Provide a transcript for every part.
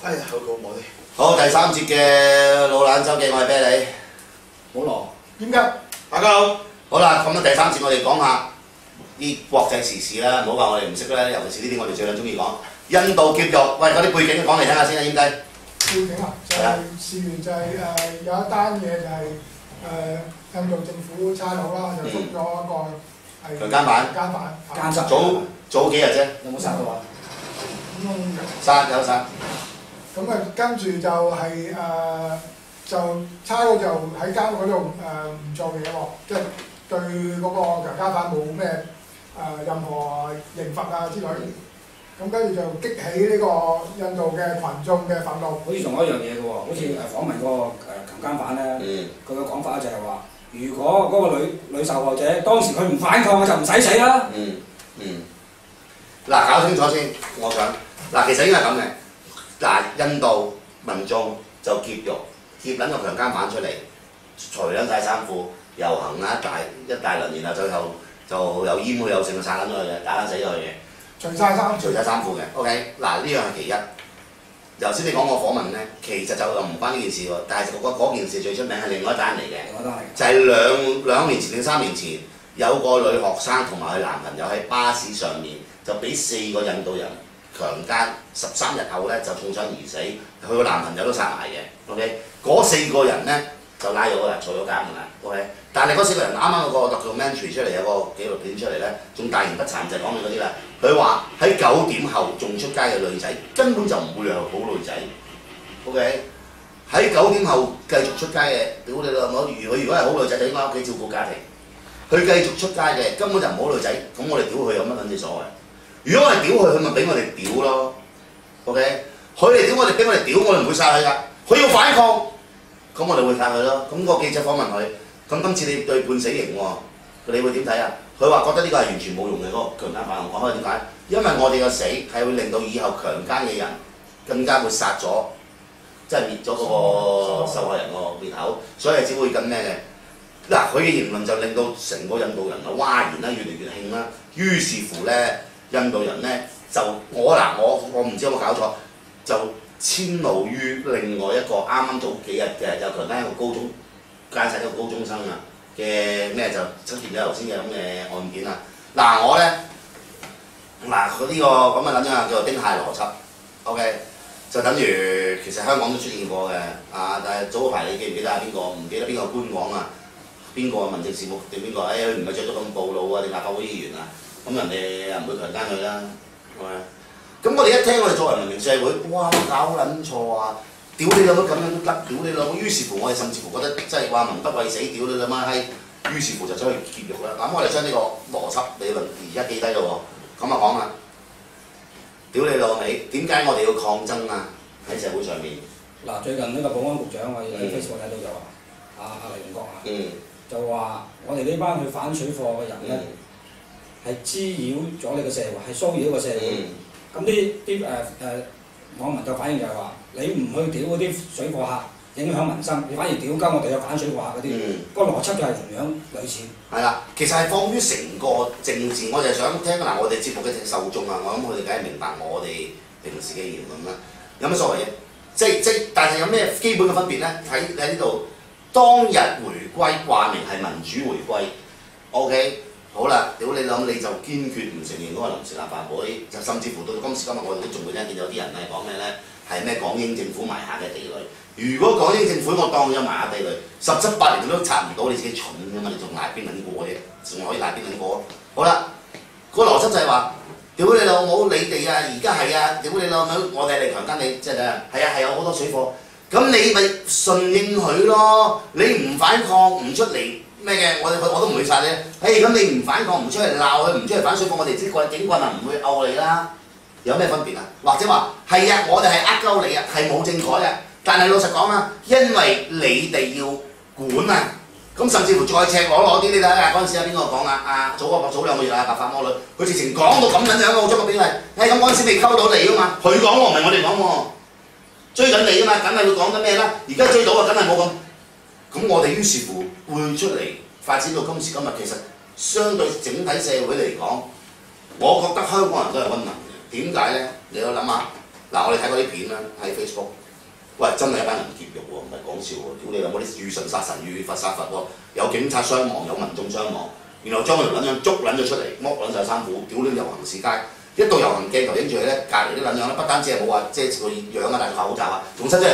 哎呀，好過我哋。好，第三節嘅老懶周記，我係啤梨。保羅，點解？大家好。好啦，咁啊第三節我哋講下啲國際時事啦，唔好話我哋唔識啦，尤其是呢啲我哋最撚中意講。印度劫獄，喂，嗰啲背景講嚟聽下先啊，煙雞。背景啊，就係事緣就係有一單嘢就係印度政府差佬啦，就捉咗一個係強姦犯奸殺早幾日啫，有冇殺到啊？有殺。咁啊，跟住就係就差佬就喺監獄嗰度唔做嘢喎，即係對嗰個強姦犯冇咩任何刑罰啊之類。咁跟住就激起呢個印度嘅群眾嘅憤怒。好似仲有一樣嘢嘅喎，好似訪問個強姦犯咧，佢嘅講法就係話，如果嗰個女受害者當時佢唔反抗，就唔使死啦。嗱，搞清楚先，我想嗱，其實應該係咁嘅。嗱，印度民眾就劫獄，劫撚個強姦犯出嚟，除撚晒衫褲，遊行啦一大輪，然後最後就有煙有剩，殺撚咗佢嘅，打撚死咗佢嘅。除晒衫褲嘅 ，OK， 嗱呢樣係其一。頭先你講個訪問咧，其實就唔關呢件事喎，但係嗰件事最出名係另外一單嚟嘅，就係兩年前定3年前，有個女學生同埋佢男朋友喺巴士上面就俾4個印度人強姦，13日後咧就中槍而死，佢個男朋友都殺埋嘅 ，OK， 嗰4個人咧就拉咗啦，坐咗監㗎啦 ，OK， 但係嗰4個人啱啱有個 documentary 出嚟，有個紀錄片出嚟咧，仲大言不慚就係講你嗰啲啦。佢話喺9點後仲出街嘅女仔根本就唔會係好女仔 ，OK？ 喺9點後繼續出街嘅，屌你老母！佢如果係好女仔，就應該喺屋企照顧家庭。佢繼續出街嘅根本就唔好女仔，咁我哋屌佢有乜撚嘢所謂？如果我哋屌佢，佢咪俾我哋屌咯 ，OK？ 佢哋屌我哋，俾我哋屌，我哋唔會殺佢㗎。佢要反抗，咁我哋會殺佢咯。咁個記者訪問佢，咁今次你對判死刑喎，你會點睇啊？佢話覺得呢個係完全冇用嘅嗰個強姦犯，我講開點解？因為我哋嘅死係會令到以後強姦嘅人更加會殺咗，即係滅咗嗰個受害人個滅口，所以只會咁咩嘅。嗱，佢嘅言論就令到成個印度人啊嘩然啦，越嚟越興啦。於是乎咧，印度人咧就我唔知有冇搞錯，就遷怒於另外一個啱啱早幾日嘅就強姦一個高中姦殺一個高中生啊。嘅咩就出現咗頭先嘅咁嘅案件啦。嗱我咧，佢呢個咁嘅撚樣叫做丁蟹邏輯 ，OK， 就等於其實香港都出現過嘅。但係早嗰排你記唔記得係邊個？唔記得邊個官網啊？邊個民政事務定邊個？佢唔係着到咁暴露啊？定立法會議員啊？咁人哋又唔會強姦佢啦，係咪？咁我哋一聽我哋作為文明社會，哇搞撚錯啊！屌你老母咁樣都得，屌你老母！於是乎我哋甚至乎覺得即係話民不畏死，屌你老媽閪！於是乎就走去劫獄啦。咁我哋將呢個邏輯理論而家記低咗喎。咁啊講啦，屌你老味！點解我哋要抗爭啊？喺社會上面。嗱，最近呢個保安局長我喺 Facebook 睇到就話，阿黎永國啊，就話我哋呢班去反水貨嘅人咧，係滋擾咗你個社會，係騷擾個社會。咁啲網民就反應就係話：你唔去屌嗰啲水貨客，影響民生，你反而屌鳩我哋有反水貨客嗰啲，個邏輯就係同樣類似。係啦，其實係放於成個政治，我就係想聽嗱，我哋節目嘅受眾啊，我諗佢哋梗係明白我哋平時嘅言論啦。有乜所謂嘅？但係有咩基本嘅分別咧？喺呢度，當日回歸話明係民主回歸 ，OK。好啦，屌你諗你就堅決唔承認嗰個臨時立法會，就甚至乎到今時今日我哋都仲會聽見有啲人係講咩咧？係咩港英政府埋下嘅地雷？如果港英政府我當咗埋下地雷，17、8年都拆唔到，你自己蠢㗎嘛？你仲賴邊撚過啫？仲可以賴邊撚過？好啦，個邏輯就係話，屌你老母你哋啊，而家係啊，屌你老母我哋嚟強姦你，即係係啊係有好多水貨，咁你咪順應佢咯，你唔反抗唔出嚟。咩嘅？我都唔會殺你。咁你唔反抗，唔出嚟鬧佢，唔出嚟反水貨，我哋啲警棍啊唔會毆你啦。有咩分別啊？或者話係啊，我哋係鳩你啊，係冇政改嘅。但係老實講啊，因為你哋要管啊，咁甚至乎再赤裸裸啲，你睇下嗰陣時有邊個講啊？早2個月白髮魔女，佢直情講到咁撚樣，我將個比例，咁嗰陣時未溝到你啊嘛，佢講喎，唔係我哋講喎，追緊你啊嘛，梗係會講緊咩啦？而家追到啊，梗係冇咁。咁我哋於是乎會出嚟發展到今時今日，其實相對整體社會嚟講，我覺得香港人都係溫文嘅。點解咧？你要諗下，嗱，我哋睇嗰啲片啦，喺 Facebook， 喂，真係一班人劫獄喎，唔係講笑喎！屌你老母啲遇神殺神，遇佛殺佛喎，有警察傷亡，有民眾傷亡，然後將佢條撚樣捉撚咗出嚟，剝撚晒衫褲，屌你遊行市街，一到遊行鏡頭影住佢咧，隔離啲撚樣咧，不單止係冇話遮住個樣啊，戴住口罩啊，仲伸出嚟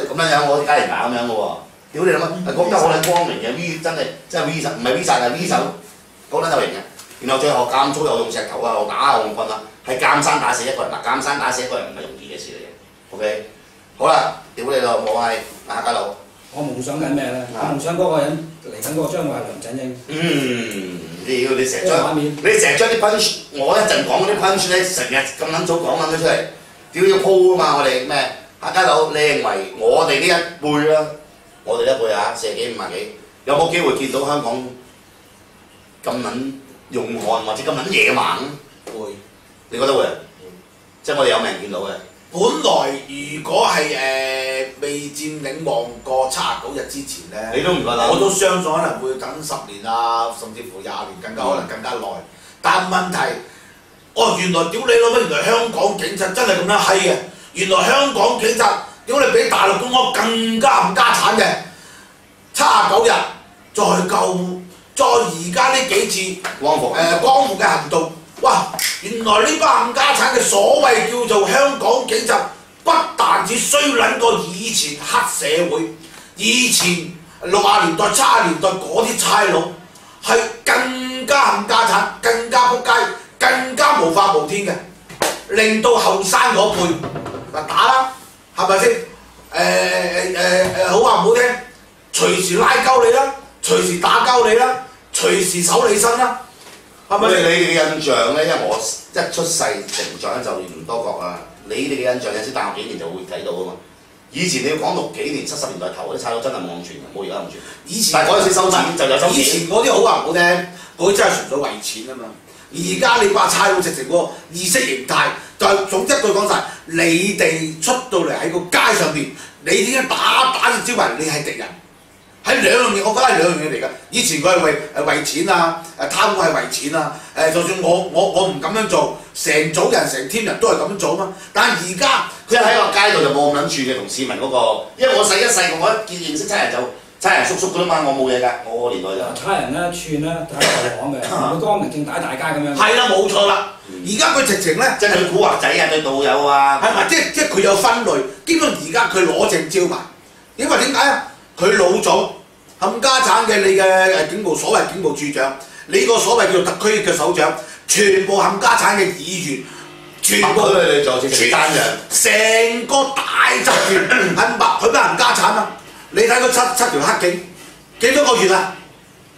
咁樣樣，我啲街人牙咁樣嘅喎，屌你老母，係覺得好撚光明嘅 V， 真係 V 手，唔係 V 晒係 V 手，好撚有型嘅。然後最後監粗又用石頭啊，又打又用棍啊，係監生打死一個人，嗱監生打死一個人唔係容易嘅事嚟嘅 ，OK， 好啦，屌你老母係客家佬。我夢想緊咩咧？我夢想嗰個人嚟緊嗰個將會係梁振英。你成日將啲 punch， 我一陣講嗰啲 punch 咧，成日咁撚早講撚咗出嚟，屌要鋪啊嘛！我哋咩客家佬？你認為我哋呢一輩啦，我哋呢一輩啊，40幾50幾，有冇機會見到香港咁撚勇悍或者咁撚野蠻？會，你覺得會？即係我哋有命見到嘅。本來如果係未佔領旺角79日之前咧，你都唔覺得？我都相信可能會等10年啊，甚至乎20年，更加可能更加耐。但問題，原來屌你老母，原來香港警察真係咁樣閪嘅。原來香港警察屌你比大陸公安更加冚家產嘅。79日再救，再而家呢幾次光復嘅行動。哇！原來呢班冚家產嘅所謂叫做香港警察，不但止衰撚過以前黑社會，以前60年代、70年代嗰啲差佬，係更加冚家產、更加仆街、更加無法無天嘅，令到後生嗰輩嗱打啦，係咪先？好話唔好聽，隨時拉鳩你啦，隨時打鳩你啦，隨時搜你身啦。係咪？你哋嘅印象咧，因為我一出世成長咧就唔多覺啦。你哋嘅印象有時大學幾年就會睇到啊嘛。以前你要講60幾年、70年代頭嗰啲差佬真係冇咁全嘅，冇而家咁全。以前但係嗰陣時收錢就有收錢。以前嗰啲好話唔好聽，嗰啲真係純粹為錢啊嘛。而家你話差佬直情個意識形態，就係總之一句講晒，你哋出到嚟喺個街上邊，你已經打住招牌，你係敵人。係兩樣嘢，我覺得係兩樣嘢嚟㗎。以前佢係為錢啊，貪污係為錢啊。就算我唔咁樣做，成組人成 team 人都係咁樣做嘛。但係而家即係喺個街度就冇咁撚住嘅同市民嗰個，因為我細個我一見認識差人就差人叔叔㗎啦嘛，我冇嘢㗎，我個年代就差人咧串咧就喺度講嘅，會光明正大家咁樣。係啦，冇錯啦。而家佢直情咧，即係對古惑仔啊，對導友啊，係咪？即係佢有分類，基本上而家佢攞正招牌。因為點解啊？佢老總冚家產嘅你嘅警務所謂警務處長，你個所謂叫做特區嘅首長，全部冚家產嘅議員，全部你做全單人，成個大集團冚白佢班冚家產啊！你睇嗰七條黑警幾多個月啊？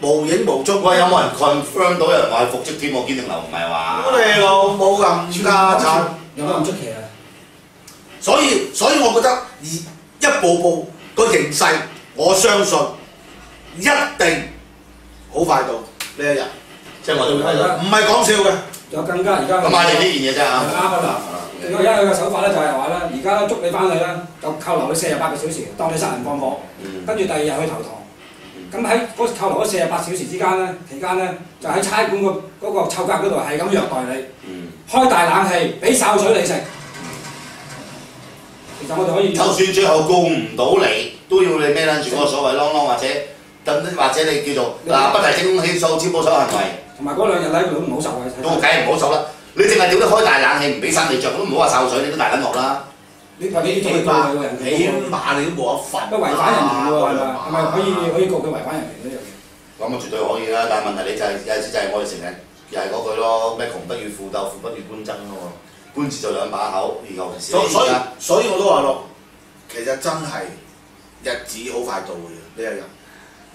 無影無蹤。喂，有冇人 confirm 到有人話復職添？我堅定流唔係話。你老母冚家產，有乜咁出奇啊？所以我覺得一步步個形勢，我相信。一定好快到呢一日，即係我都會睇到，唔係講笑嘅。有更加而家咁買定呢件嘢啫嚇。啱啊嗱，而家佢嘅手法咧就係話咧，而家捉你翻去咧，就扣留你48個小時，當你殺人放火，跟住第2日去投堂。咁喺嗰扣留嗰48小時之間咧，期間咧就喺差館嗰個臭格嗰度係咁虐待你，開大冷氣，俾潲水你食。其實我哋可以，就算最後告唔到你，都要你孭撚住嗰個所謂啷啷或者你叫做不提證供起訴超保守行為，同埋嗰2日咧佢都唔好受嘅。都梗係唔好受啦！你淨係屌得開大冷氣，唔俾衫你着，都唔好話潲水，你都大撚鑊啦！你話你要告佢個人，起碼你都冇得罰。都違反人權喎，係咪可以告佢違反人權呢樣嘢？咁啊絕對可以啦，但係問題你就係有陣時就係我哋成日又係嗰句咯，咩窮不與富鬥，富不與官爭咯喎，官字就兩把口，尤其是所以我都話咯，其實真係日子好快到嘅呢一日。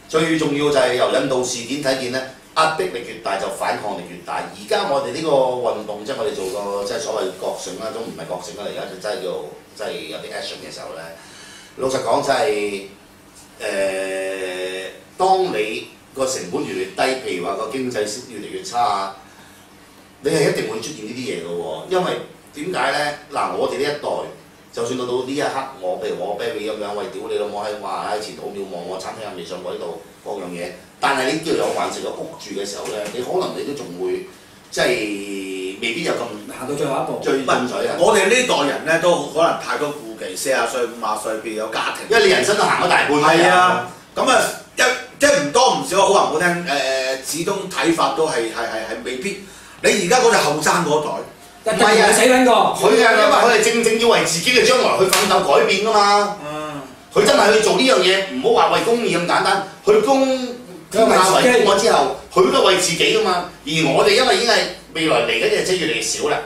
最重要就係由引渡事件睇見咧，壓迫力越大就反抗力越大。而家我哋呢個運動即係我哋做個即係所謂覺醒啦，都唔係覺醒啦，而家就真係叫即係有啲 action 嘅時候咧。老實講真係當你個成本越嚟越低，譬如話個經濟越嚟越差啊，你係一定會出現呢啲嘢嘅喎。因為點解咧？嗱，我哋呢一代。就算到呢一刻，譬如我 baby 咁樣，喂屌你老母喺話喺前途渺茫，我餐廳又未上過呢度各樣嘢，但係你叫有飯食有屋住嘅時候咧，你可能你都仲會即係未必有咁行到最後一步。最進取啊！我哋呢代人咧都可能太多顧忌，40歲、50歲，譬如有家庭，因為你人生都行咗大半啦。係啊，咁啊即係唔多唔少，好話唔好聽，始終睇法都係未必。你而家嗰隻後生嗰代，唔係啊，死緊個。佢啊，因為佢係正正要為自己嘅將來去奮鬥改變㗎嘛。佢真係去做呢樣嘢，唔好話為公義咁簡單，去公天下為公咗之後，佢都係為自己㗎嘛。而我哋因為已經係未來嚟緊嘅日子越嚟越少啦，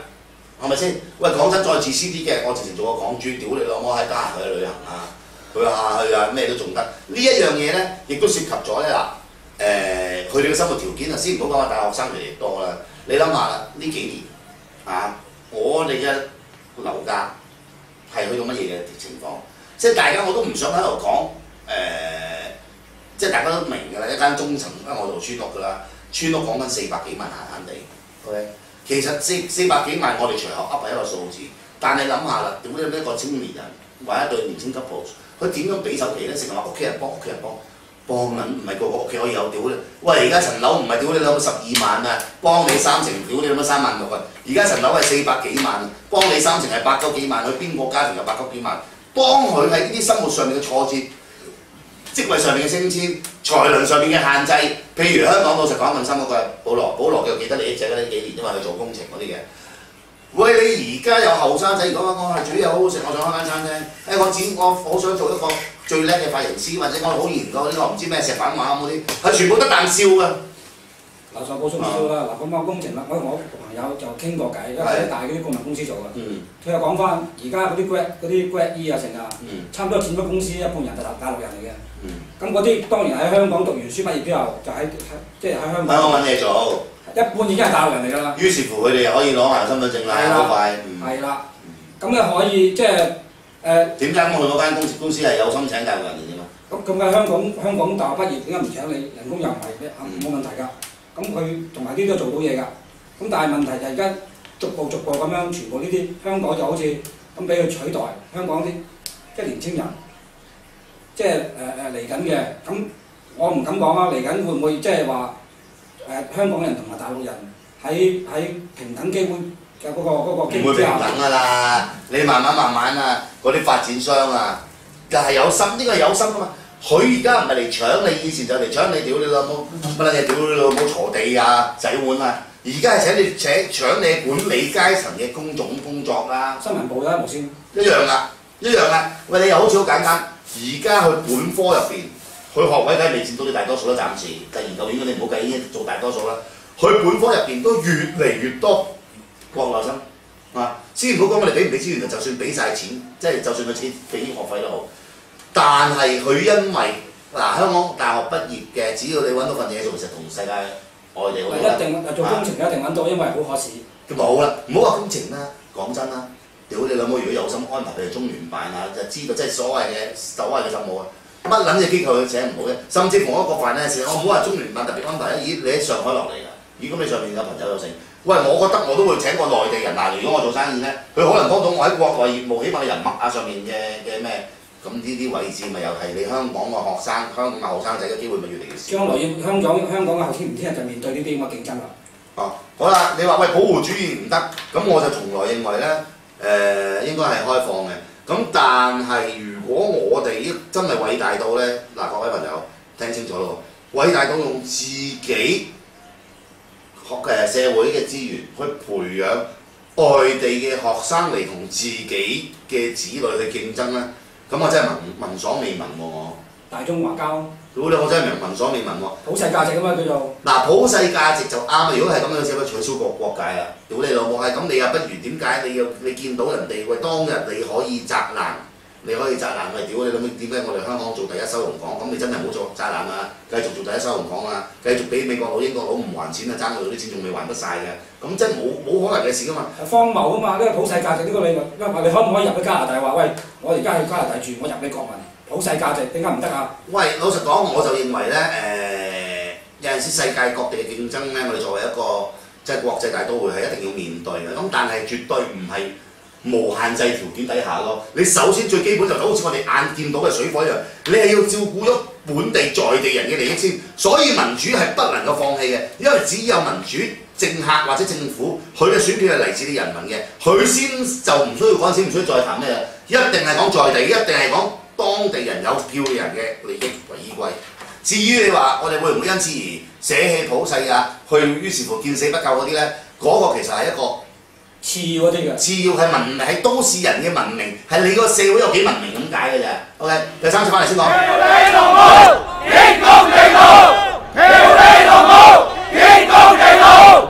係咪先？喂，講真，再自私啲嘅，我直情做個港豬，屌你老母，喺得閒去旅行啊，去啊咩都仲得。呢一樣嘢咧，亦都涉及咗咧嗱，佢哋嘅生活條件啊，先唔好講話大學生越嚟越多啦。你諗下啦，呢幾年啊，我哋嘅樓價係去到乜嘢嘅情況？即係大家我都唔想喺度講即係大家都明㗎啦，一間中層，因為我做村屋㗎啦，村屋講緊400幾萬閒閒地 ，OK， 其實400幾萬我哋隨口噏係一個數字，但係諗下啦，點解一個青年人或者一對年青 couple， 佢點樣俾首期咧？成日話屋企人幫緊，唔係個個屋企可以有屌咧。喂，而家層樓唔係屌你諗12萬啊，幫你3成屌你諗3萬6啊，而家層樓係400幾萬，幫你3成係8九幾萬，佢邊個家庭有8九幾萬？幫佢喺呢啲生活上面嘅挫折、職位上面嘅升遷、財能上面嘅限制，譬如香港老實講問心嗰句，保羅叫記得利益者嗰啲幾年，因為佢做工程嗰啲嘅。喂，你而家有後生仔講我係煮嘢好好食，我想開間餐廳。我好想做一個最叻嘅髮型師，或者我好研究呢個唔知咩石板畫嗰啲，係全部得啖笑㗎。嗱，再補充少少啦，嗱咁講工程啦，我朋友就傾過偈，因為喺大嗰啲顧問公司做嘅，佢又講翻而家嗰啲 grad E 啊成啊，差唔多建築公司一半人就大陸人嚟嘅，咁嗰啲當然喺香港讀完書畢業之後就即係喺香港揾嘢做，一半已經係大陸人嚟㗎啦。於是乎佢哋又可以攞埋身份證啦，好快。係啦，咁你可以即係點解我去嗰間公司係有心請大陸人嚟啫嘛？咁嘅香港大學畢業點解唔請你？人工又唔係冇問題㗎。咁佢同埋啲都做到嘢㗎，咁但係問題就係而家逐步咁樣，全部呢啲香港就好似咁俾佢取代香港啲即係年青人，即係嚟緊嘅。咁我唔敢講啊，嚟緊會唔會即係話香港人同埋大陸人喺平等機會嘅嗰個機會之下？唔會平等㗎啦，你慢慢啊，嗰啲發展商啊，就係有心，呢個係有心㗎嘛。佢而家唔係嚟搶你，以前就嚟搶你，屌你老母乜撚嘢，屌你老母鋤地啊、洗碗啊，而家係搶你管理階層嘅工作啦。新聞部啦，無線一樣啦。喂，你又好似好簡單，而家佢本科入邊，佢學位梗係未佔到你大多數啦，暫時就研究院嗰啲唔好計，已經做大多數啦。佢本科入邊都越嚟越多國內生啊，先唔好講我哋俾唔俾資源，就算俾晒錢，即係就算佢錢俾學費都好。但係佢因為香港大學畢業嘅，只要你揾到份嘢做，其實同世界外地好多。一定做工程一定揾到，因為好可視。冇啦，唔好話工程啦，講真啦，屌你老母！如果有心安排佢哋中聯辦啊，就知道即係所謂嘅實務啊，乜撚嘅機構佢請唔好嘅，甚至乎我國飯咧時，我唔好話中聯辦特別安排啦，咦你喺上海落嚟㗎，如果你上面有朋友有成，喂我覺得我都會請個內地人嗱，如果我做生意咧，佢可能幫到我喺國內業務，起碼人脈啊上面嘅咩。咁呢啲位置咪又係你香港嘅學生、香港嘅後生仔嘅機會咪越嚟越少。將來香港嘅後天唔聽日就面對呢啲咁嘅競爭啦。好啦，你話喂保護主義唔得，咁我就從來認為咧應該係開放嘅。咁但係如果我哋真係偉大到咧，嗱各位朋友聽清楚咯，偉大到用自己社會嘅資源去培養外地嘅學生嚟同自己嘅子女去競爭咧。咁我真係聞所未聞喎我。大中華交。屌你！我真係聞所未聞喎。普世價值啊嘛叫做。嗱，普世價值就啱。如果係咁樣，只可以取消國界啦。屌你老母係咁，你又不如點解你見到人哋喂當日你可以擲爛，喂屌你老母點解我哋香港做第一收容港？咁你真係唔好做擲爛啊！繼續做第一收容港啊！繼續俾美國佬、英國佬唔還錢啊，爭佢啲錢仲未還得晒嘅。咁真係冇可能嘅事噶嘛。荒謬啊嘛！呢個普世價值呢個理論，因為你可唔可以入去加拿大話喂，我而家去加拿大住，我入你國民普世價值點解唔得啊？喂，老實講，我就認為咧有陣時世界各地嘅競爭咧，我哋作為一個即係國際大都會係一定要面對嘅。咁但係絕對唔係無限制條件底下咯。你首先最基本就好似我哋眼見到嘅水火一樣，你係要照顧咗本地在地人嘅利益先。所以民主係不能夠放棄嘅，因為只有民主政客或者政府，佢嘅選票係嚟自你人民嘅，佢先就唔需要嗰陣時唔需要再談咩啦，一定係講在地，一定係講當地人有票嘅人嘅利益為依歸。至於你話我哋會唔會因此而捨棄普世啊，去於是乎見死不救嗰啲咧，嗰、個其實係一個次要嗰啲嘅，次要係文明，係都市人嘅文明，係你個社會有幾文明咁解嘅啫。OK，第三次翻嚟先講。